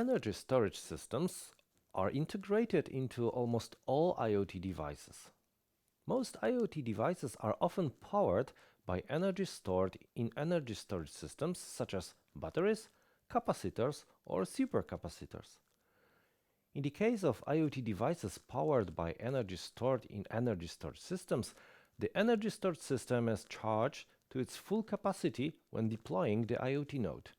Energy storage systems are integrated into almost all IoT devices. Most IoT devices are often powered by energy stored in energy storage systems such as batteries, capacitors, or supercapacitors. In the case of IoT devices powered by energy stored in energy storage systems, the energy storage system is charged to its full capacity when deploying the IoT node.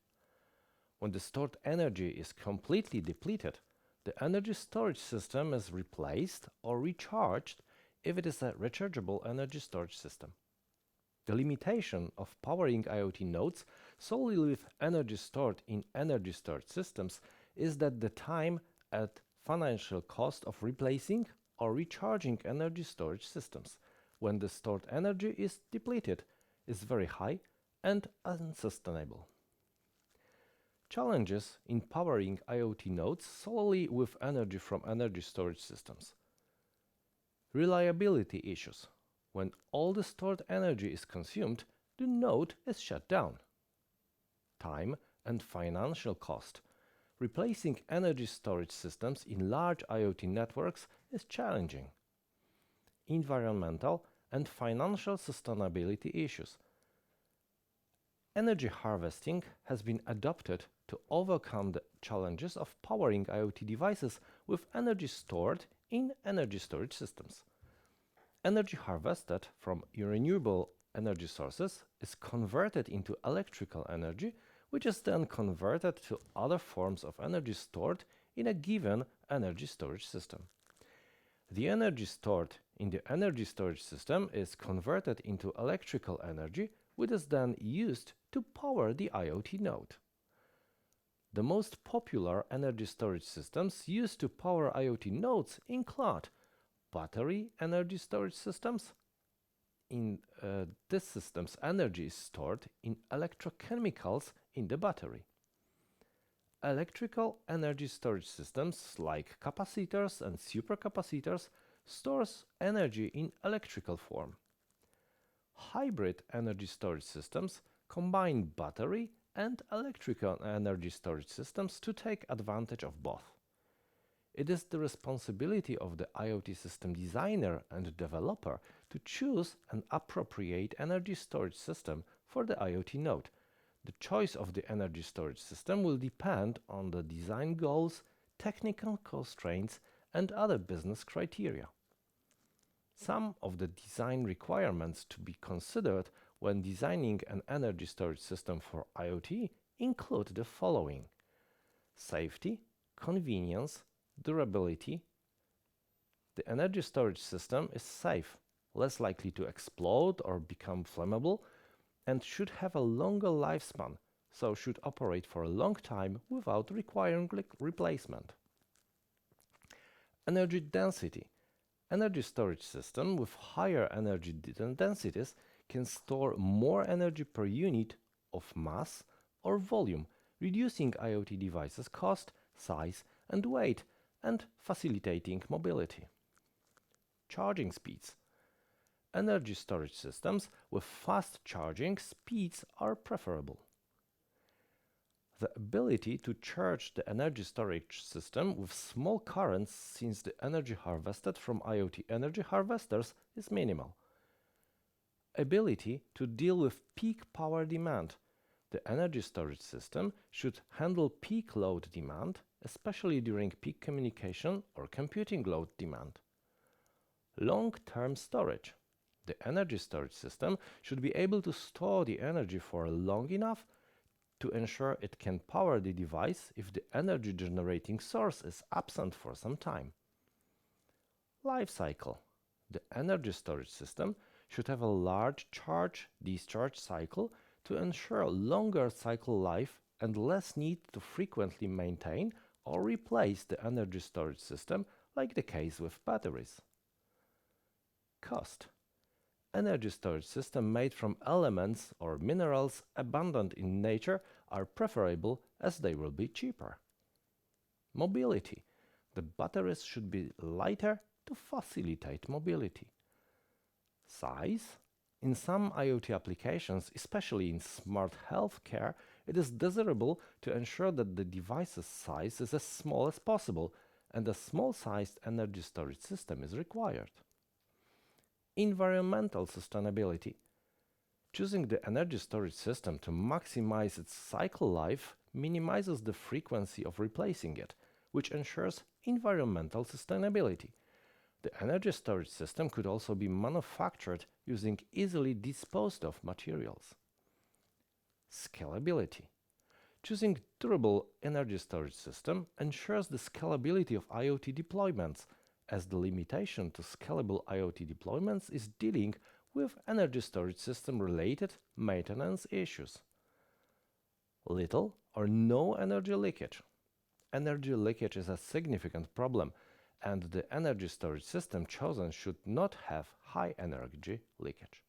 When the stored energy is completely depleted, the energy storage system is replaced or recharged if it is a rechargeable energy storage system. The limitation of powering IoT nodes solely with energy stored in energy storage systems is that the time and financial cost of replacing or recharging energy storage systems when the stored energy is depleted is very high and unsustainable. Challenges in powering IoT nodes solely with energy from energy storage systems. Reliability issues. When all the stored energy is consumed, the node is shut down. Time and financial cost. Replacing energy storage systems in large IoT networks is challenging. Environmental and financial sustainability issues. Energy harvesting has been adopted to overcome the challenges of powering IoT devices with energy stored in energy storage systems. Energy harvested from renewable energy sources is converted into electrical energy, which is then converted to other forms of energy stored in a given energy storage system. The energy stored in the energy storage system is converted into electrical energy, which is then used to power the IoT node. The most popular energy storage systems used to power IoT nodes include battery energy storage systems. In these systems, energy is stored in electrochemicals in the battery. Electrical energy storage systems like capacitors and supercapacitors stores energy in electrical form. Hybrid energy storage systems combine battery and electrical energy storage systems to take advantage of both. It is the responsibility of the IoT system designer and developer to choose an appropriate energy storage system for the IoT node. The choice of the energy storage system will depend on the design goals, technical constraints, and other business criteria. Some of the design requirements to be considered when designing an energy storage system for IoT include the following: safety, convenience, durability. The energy storage system is safe, less likely to explode or become flammable, and should have a longer lifespan, so should operate for a long time without requiring replacement. Energy density. Energy storage system with higher energy densities can store more energy per unit of mass or volume, reducing IoT devices' cost, size, and weight, and facilitating mobility. Charging speeds. Energy storage systems with fast charging speeds are preferable. The ability to charge the energy storage system with small currents, since the energy harvested from IoT energy harvesters is minimal. Ability to deal with peak power demand. The energy storage system should handle peak load demand, especially during peak communication or computing load demand. Long-term storage. The energy storage system should be able to store the energy for long enough to ensure it can power the device if the energy generating source is absent for some time. Life cycle. The energy storage system should have a large charge-discharge cycle to ensure longer cycle life and less need to frequently maintain or replace the energy storage system, like the case with batteries. Cost. Energy storage systems made from elements or minerals abundant in nature are preferable as they will be cheaper. Mobility. The batteries should be lighter to facilitate mobility. Size. In some IoT applications, especially in smart healthcare, it is desirable to ensure that the device's size is as small as possible, and a small-sized energy storage system is required. Environmental sustainability. Choosing the energy storage system to maximize its cycle life minimizes the frequency of replacing it, which ensures environmental sustainability. The energy storage system could also be manufactured using easily disposed of materials. Scalability. Choosing durable energy storage system ensures the scalability of IoT deployments, as the limitation to scalable IoT deployments is dealing with energy storage system related maintenance issues. Little or no energy leakage. Energy leakage is a significant problem, and the energy storage system chosen should not have high energy leakage.